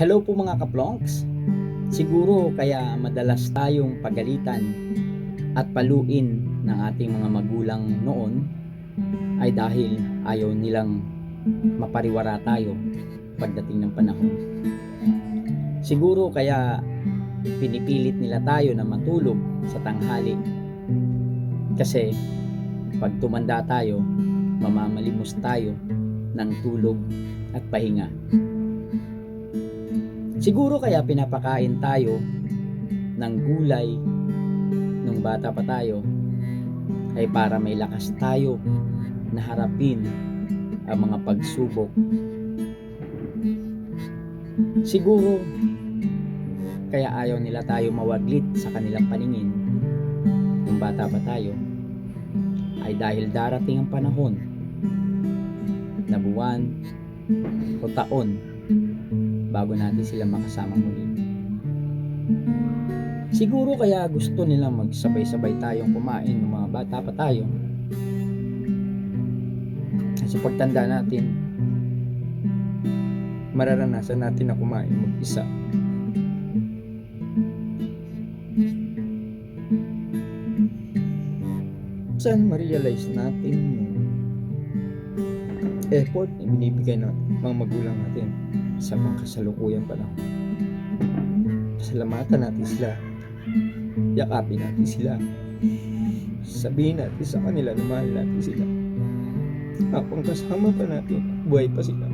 Hello po mga kaplonks. Siguro kaya madalas tayong pagalitan at paluin ng ating mga magulang noon ay dahil ayaw nilang mapariwara tayo pagdating ng panahon. Siguro kaya pinipilit nila tayo na matulog sa tanghali kasi pag tumanda tayo, mamamalimos tayo ng tulog at pahinga. Siguro kaya pinapakain tayo ng gulay nung bata pa tayo ay para may lakas tayo na harapin ang mga pagsubok. Siguro kaya ayaw nila tayo mawaglit sa kanilang paningin nung bata pa tayo ay dahil darating ang panahon na buwan o taon bago natin sila makasama muli. Siguro kaya gusto nilang magsabay-sabay tayong kumain ng mga bata pa tayo. Kasi pagtanda natin, mararanasan natin na kumain mag-isa. Saan ma-realize natin yung effort na binibigay ng mga magulang natin sa pangkasalukuyang panahon. Pasalamatan natin sila, yakapin natin sila, sabihin natin sa kanila na mahal natin sila habang kasama pa natin, buhay pa sila.